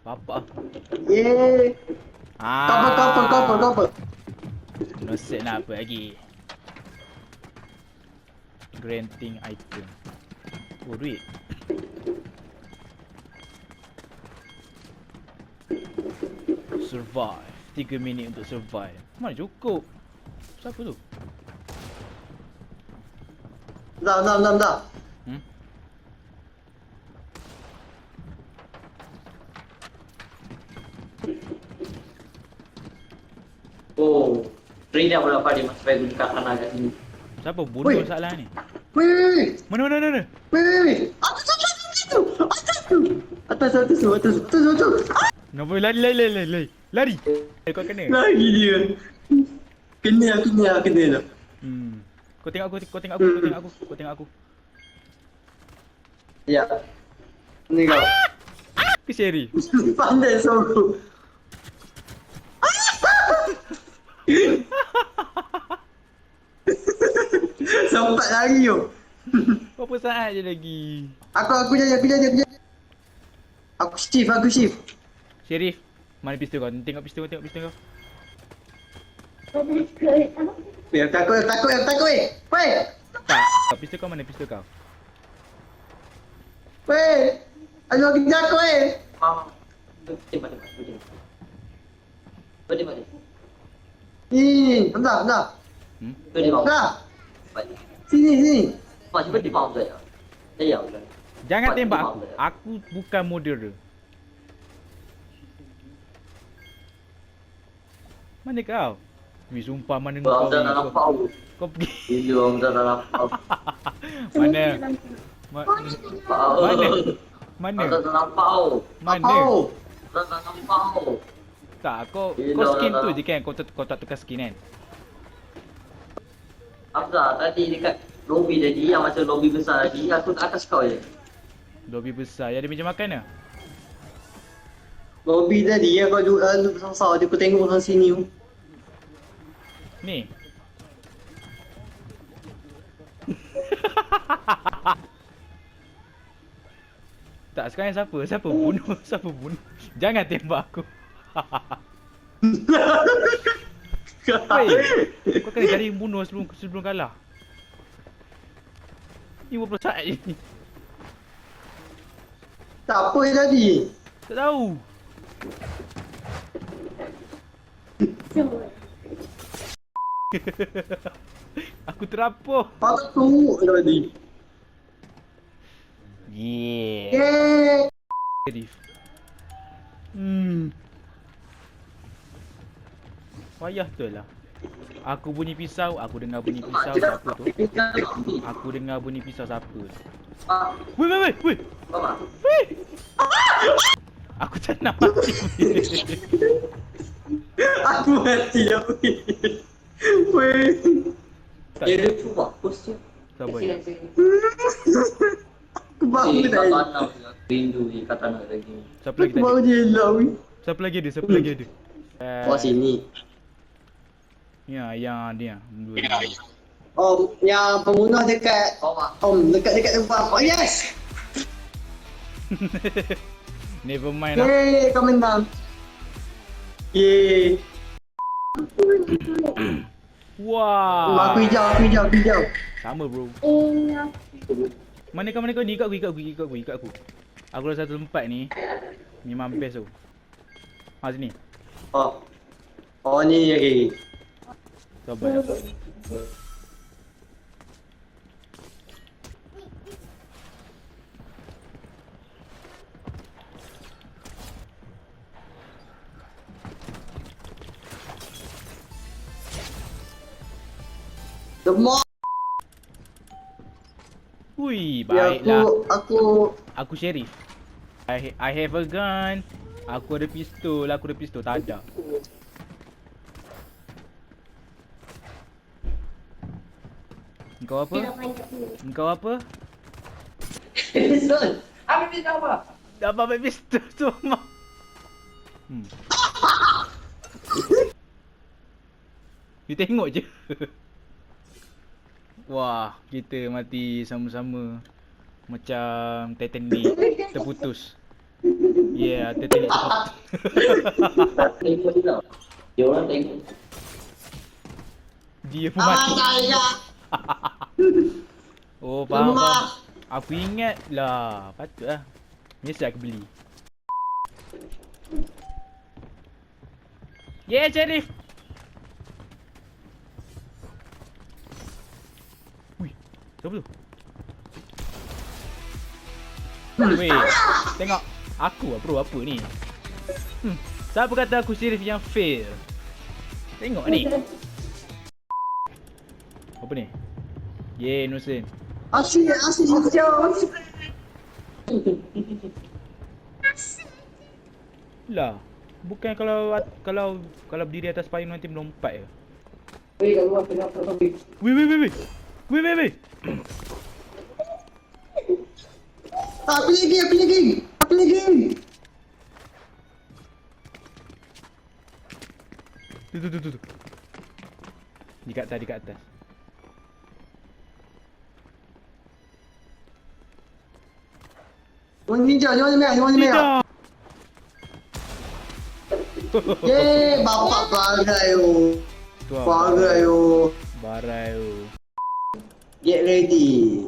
Bapak. Yeay. Couple. No set nak apa lagi. Granting item. Oh, duit. Survive. 3 minit untuk survive. Mana cukup? Siapa tu? Bentar. Hmm? Oh, Rina pula pada masa saya guna kanan kat sini. Siapa bunuh Weh. salah ni? Wait. Mana? Wait. Atas. Kenapa lari? Lari. Kau kena. Lagi dia. Kena tu. Kau tengok aku. Ya. Ni kau. Ke Sherry? Pandai sokong. Sempat lari yo. Berapa saat je lagi? Aku jadi. Aku shift. Sherif, mana pistol kau? Tengok pistol kau. Ya takut. Weh. Tak. Pistol kau mana pistol kau? Weh. Ayo kejar aku weh. Balik. Ni, bentar. Balik mau. Bentar. Sini. Macam balik mau saya. Saya udah. Jangan tembak aku. Aku bukan murderer. Mana kau? Wih, sumpah mana kau? Dah nampak. Kau pergi. Video dah nampak. Mana? Dah nampak. Mana? Dah nampak. Tak, kau skin tu je kan? Kau tak tukar skin kan? Afzal tadi dekat lobby tadi, yang macam lobby besar tadi, aku kat atas kau je. Lobby besar, yang ada meja makan ke? Lobby tadi ya kau duduk besar dia, aku tengok sana sini tu. Ni. Tak, sekarang siapa bunuh? Jangan tembak aku. Wei, kau kena cari bunuh sebelum kalah. 50 saat je ni. Tak apa tadi. Tak tahu. Aku terapuh. Patut tu tadi. Yeah. Yeay. Sheriff. Payah tu lah. Aku bunyi pisau, aku dengar bunyi pisau siapa tu? Aku dengar bunyi pisau siapa tu? Weh. Weh. Aku tak nak mati. Aku mati dah. Weh. Dia ada tu bagus je. Sabar ya. Aku bangun dah. Katana rindu je katana lagi. Siapa lagi Aku baru tadi? je elok ni. Siapa lagi ada? Oh sini. Ya, yang dia. Oh, yang pembunuh dekat Bawah. dekat tempat. Oh yes. Never mind lah. Yeay, kau menang. Yeay. Wah. Aku hijau. Sama bro. Mana kau ni? Ikut aku. Aku ada satu tempat ni. Memang best tu. Sini. Oh ni lagi. Sabar. Demok. Hui, Ya, baiklah. aku Sheriff. I have a gun. Aku ada pistol, tak ada. Engkau apa? Pistol. Ambil pistol apa? Dapat pistol tu. Dia tengok je. Wah, kita mati sama-sama. Macam Titanic terputus. Yeah, Titanic terputus. Tengok je tau. Dia orang tengok. Dia pun mati. saya. Oh, faham, Lemah. faham. Aku ingat lah. Patut lah. Biasa aku beli. Yeah, Sheriff. Ui, siapa tu? Weh, tengok. Aku lah bro, apa ni? Siapa kata aku Sheriff yang fail? Tengok ni. Apa ni? Yeah, Nusin. Asyik hijau. Lah, bukan kalau berdiri atas payung nanti melompat je. Weh, kat luar kenapa topik? Weh. Apa lagi? Tu. Di kat atas. Warna hijau, dia warna merah. Tidak. Yeay, bapak bagai yo. Tu lah, Bagai yo. Barai. Get ready.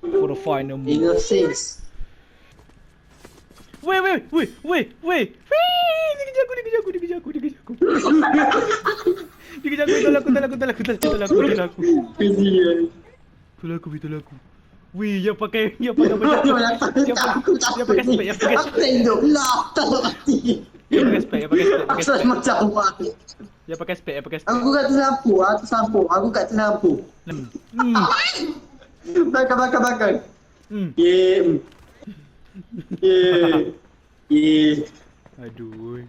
For the final move. Inner six. Weh. Dia kejar aku. Dia kejar aku. Tolong aku. Kesian. Tolong aku. Weh, yang pakai macam tu. Yang pakai spek. Aku tengok lah, tak mati. Yang pakai spek. Asal macam apa? Yang pakai spek. Aku kat tersapu. Bakar. Yeah. Aduh.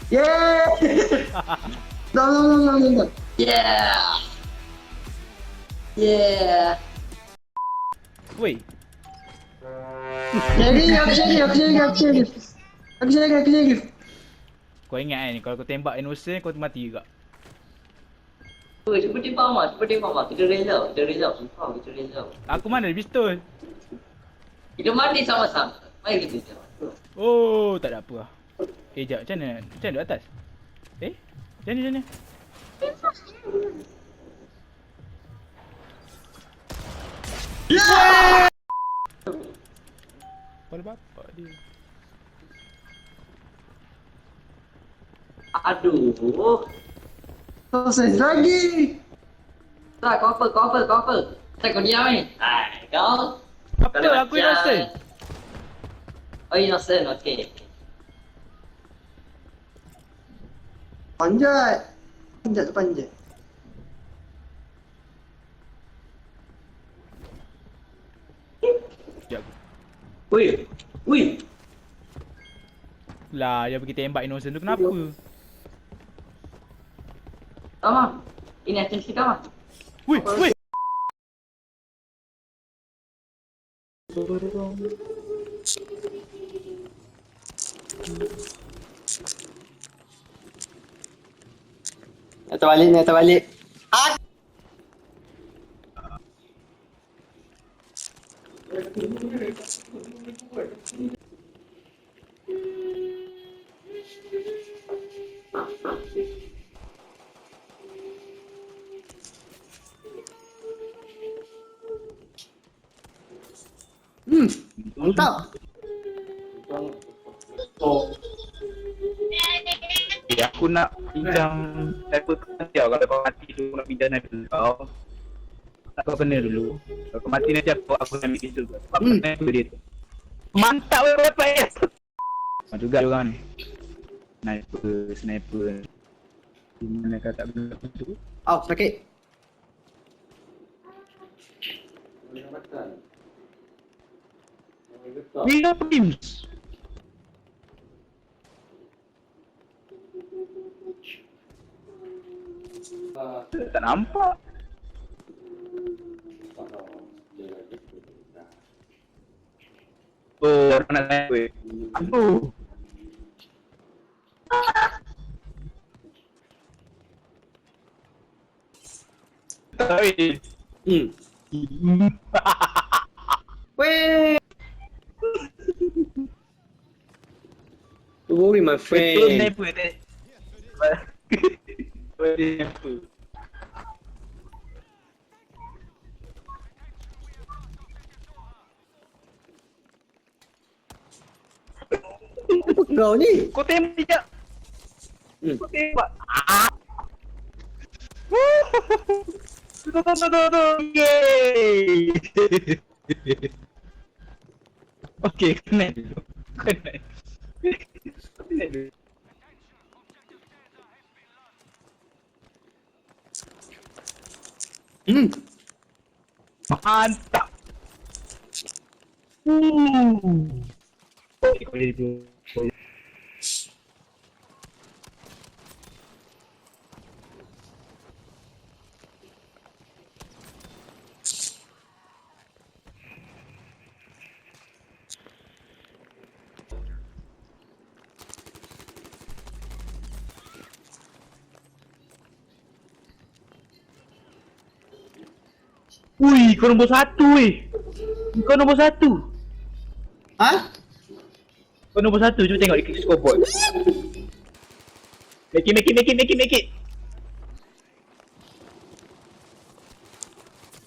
Yeah. No. Yeah. Weh. Jadi aku jadi. Kau ingat kan, kalau kau tembak innocent, kau mati juga. Weh, cuba tembak Mak. Kita reserve. Sumpah, kita reserve. Aku mana ada pistol? Kita mati sama-sama. Mari kita tengok. Oh, tak ada apa lah. Jap, macam mana duduk atas? Macam mana? Kepala bapak dia. Aduh. Selesai lagi. Tak, kau apa? Tak, kau diam ni. Kau. Apa? Aku innocent. Oh, innocent. Okay. Panjat. Sekejap aku. Weh. Lah, dia pergi tembak innocent tu kenapa? Tama. Ini action kita, Mak. Weh. Nyata balik. Mantap. Aku nak pinjam sniper kau nanti tau. Kalau kau mati tu nak pinjam sniper kau. Tak kau kena dulu. Kalau kau mati nanti aku nak ambil pistol kau. Sebab sniper dia tu. Mantap weh PS. Juga diorang ni. Sniper. Di mana kau tak guna tu? Oh, sakit. Bila Prims? Tak nampak. Oh, orang nak naik weh. Aduh. Tak weh. Weh. Don't worry, my Betul friend. sniper tak? Betul sniper. Apa kau ni? Kau tembak sekejap. Kau tembak. Tuh. Yeay. Okey, connect dulu. Connect. Connect dulu. Mantap. Okey, kau jadi dulu. Ui, kau nombor 1 weh. Kau nombor 1. Ha? Kau nombor 1, cuba tengok di scoreboard. Make it.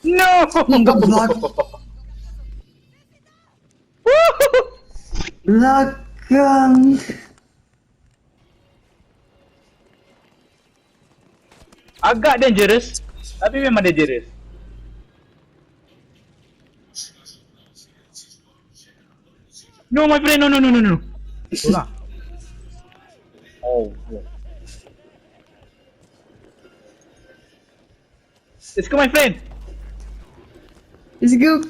No! Goblok. Belakang. Agak dangerous, tapi memang dangerous. No, my friend, no. Itulah. Oh. Let's go, my friend. Let's go.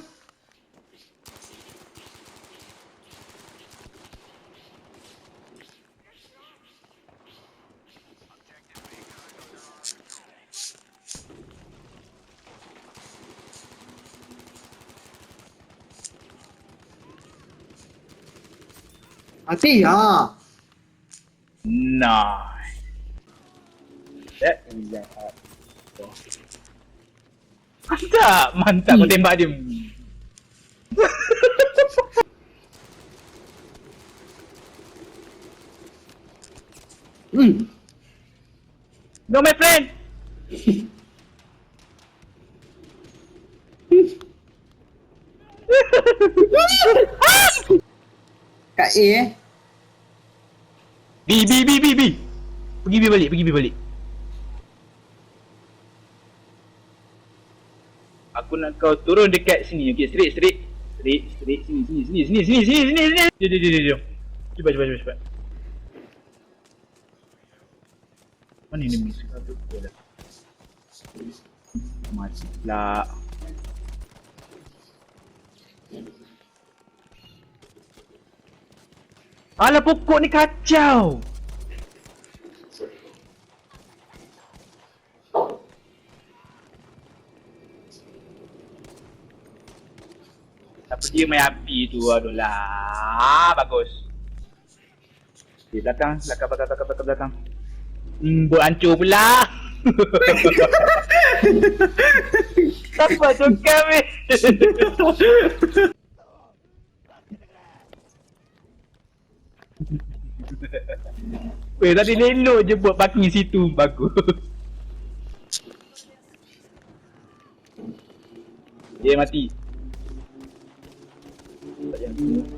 Mati ha. Nice. That is that. Mantap kau tembak dia. No, my friend. Kat A eh. B. Pergi B balik. Aku nak kau turun dekat sini. Okey, straight. Sini. Jom. Cepat. Mana ni miss kau tu? Mati pula. Alah, pokok ni kacau. Apa dia main api tu? Aduh lah. Bagus. Okay, belakang. Bot hancur pula. Siapa cokap ni? Weh, tadi lelok je buat parking situ. Bagus. Dia mati.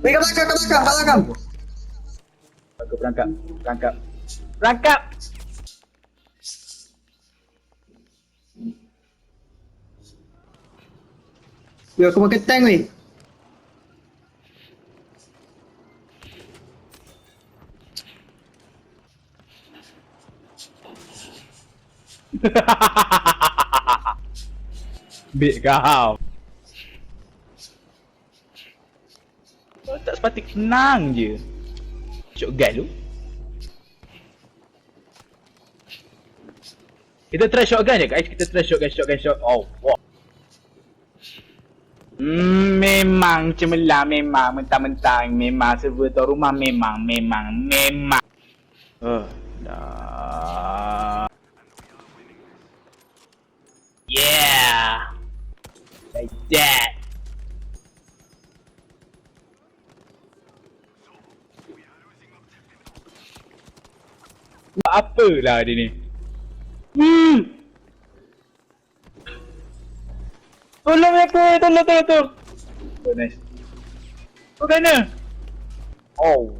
Weh, kat belakang. Bagus, berangkap. Weh, aku makan tank weh. Bik kau. Kau tak sepatutnya senang je. Shotgun tu. Kita try shotgun je guys. Shot. Oh, wow. Memang cemerlang, memang mentang-mentang, memang server tuan rumah, memang. Dah. Yeah. Yeah. Buat apalah dia ni? Tolong aku, tolong. Oh, nice. Kau kena. Oh.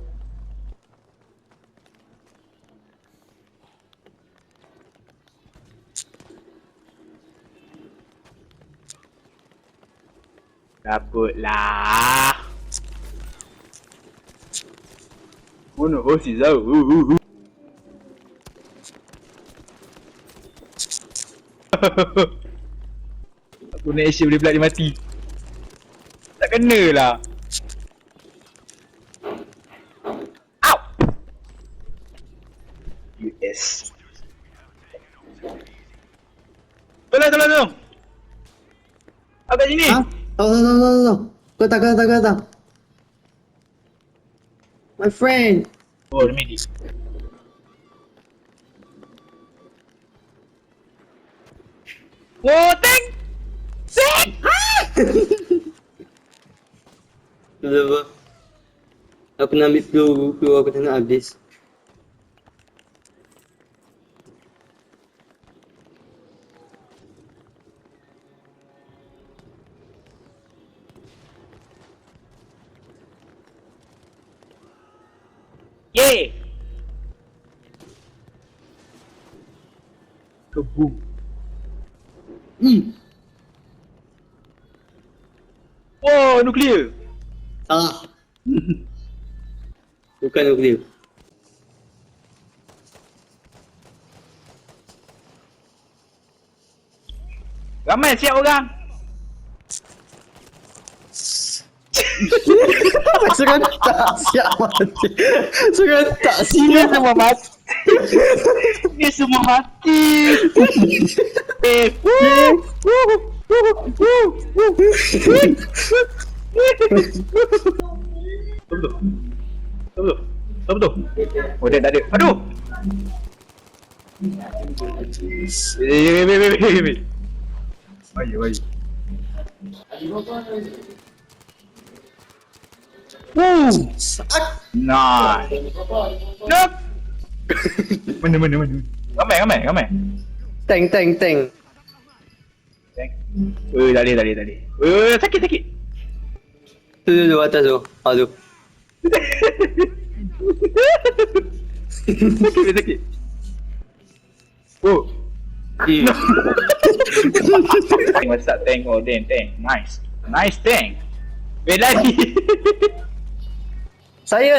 Dapatlah. Bunuh si Zhao. Aku naik shield boleh pula dia mati. Tak kena lah. Ow! US. Tolong. Agak sini. Ha? Tahu. Kau tak. My friend. Oh, dia medic. Oh, tank! Kenapa? Aku nak ambil peluru aku tak nak habis. Yay! Kebum. Oh, nuklear. Salah. Bukan nuklear. Ramai siap orang. Serentak siap mati. Serentak Dia siap. semua mati. Dia semua mati. Betul. Oh, dia tak ada. Aduh. Wait. Baik. Nice. Nope. Mana. Ramai. Tank. Tank. Tak boleh. Sakit. Tu atas tu. Aduh. Sakit. Oh. What's that tank? Oh, damn tank. Nice tank. Wait lagi. Saya.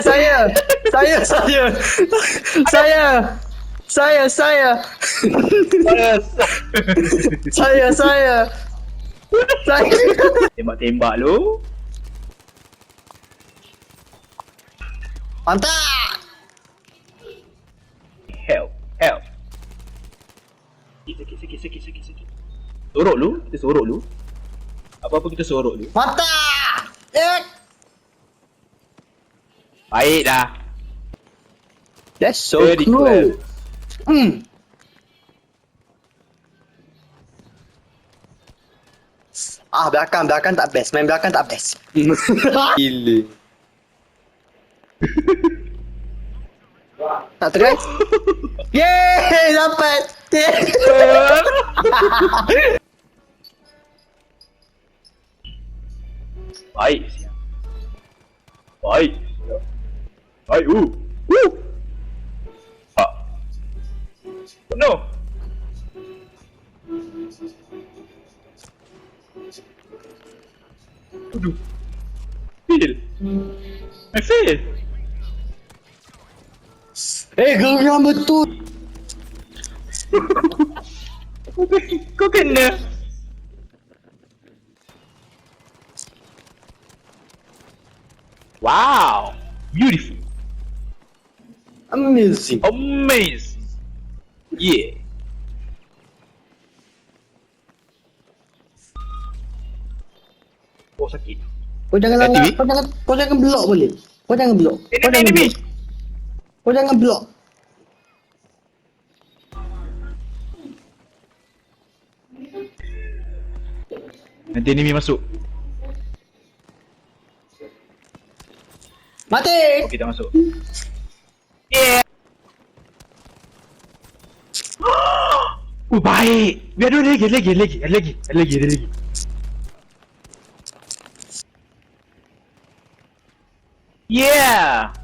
Tembak lu. Mantap. Help. Sakit. Sorok lu. Apa-apa kita sorok lu. Mantap. Baik dah. That's so Very cool. Belakang tak best. Main belakang tak best. Gila. Nak try? Yeay, dapat. Baik. Baik. Ah. Oh, no. Aduh. Fail. I fail. Geram betul. Kau kena. Wow. Beautiful. Amazing. Amazing. Yeah. Oh, sakit. Kau jangan Kat langgar. TV? Kau jangan block boleh. Kau jangan block. Enemy. Kau jangan block. Nanti enemy masuk. Mati! Okay, tak masuk. Yeah. Oh, baik. Biar ada lagi. Yeah.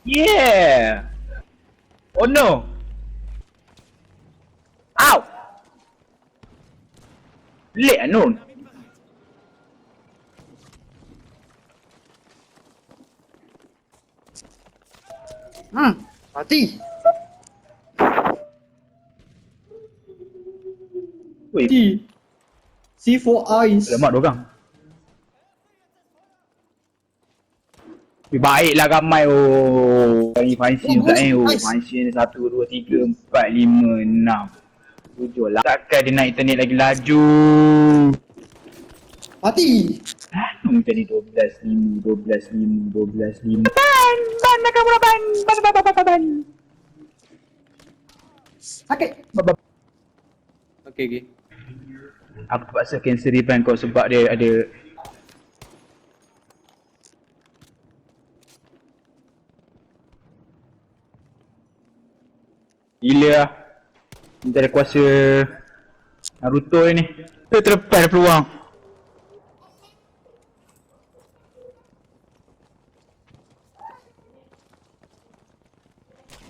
Yeah. Oh no. Ow. Lek Nun. Mati! Weh, Mati! C4 eyes. alamak dorang. Baiklah ramai Ini fancy Oh, Ustaz nice. Fancy ni 1, 2, 3, 4, 5, 6 7 lah. Takkan dia naik internet lagi laju. Mati! Macam ni 12, 5 Ban nak kamu ban. Sakit! Okay. Aku terpaksa cancel ban kau sebab dia ada gila lah. Dia ada kuasa Naruto ni. Dia terlepas peluang.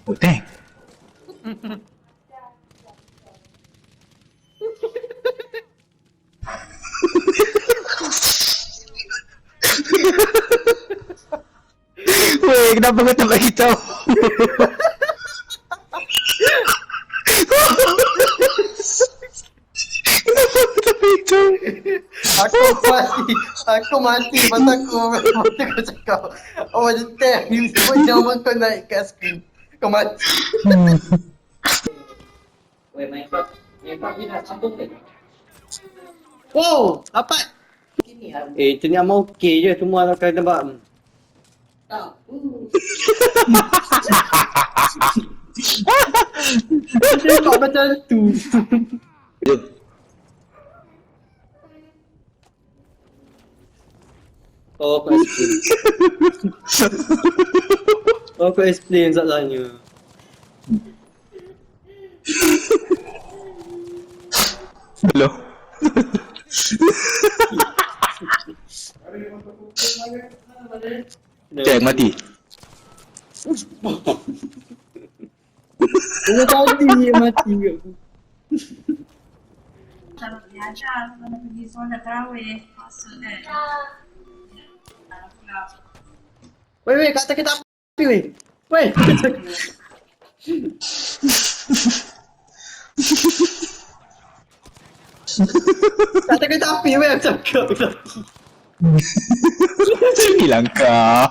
Oh tank. Weh, kenapa kau tak bagi tahu? Aku mati pasal aku cakap. Oh macam tank ni semua jauh kau naik kat screen. Kau mati. Weh, Minecraft ni dah sambung ke? Wow! Dapat! Gini lah. Macam ni amat okey je semua nak kena tembak. Tak. Tembak macam tu. Oh, aku explain soalannya. Hello. Jack mati. Dia tadi dia mati ke aku. Kalau belajar, kalau pergi solat tarawih, maksud kan. Weh, kata kita api weh. Weh. Kata kita api weh aku cakap tadi. Bilang kau.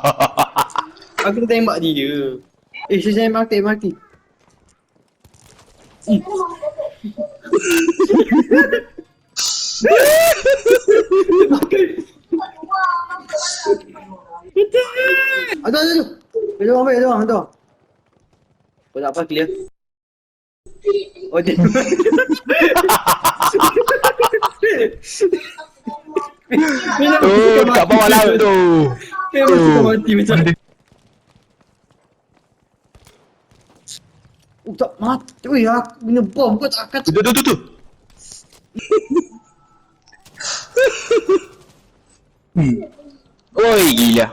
Aku tembak dia. Saya mati. Aduh. Ada orang. Kau tak apa clear? Oh dia. Oh, kat bawah laut tu. Memang suka mati macam ni. Tak mati. Weh, aku punya bom kau tak akan. Tu. Oi, gila.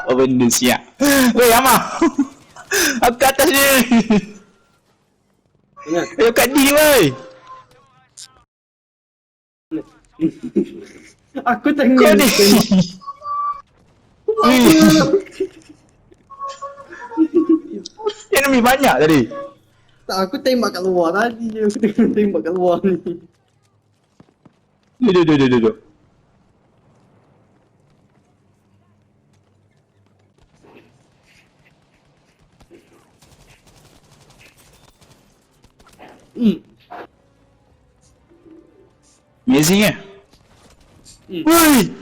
Apa benda siap? Weh, Amah. Aku kat atas ni. Ayo kat D, weh. Aku Kau tengok ni. Enemy banyak tadi. Tak, aku tembak kat luar tadi je. Aku tembak kat luar ni. Duduk. Amazing eh? Woi!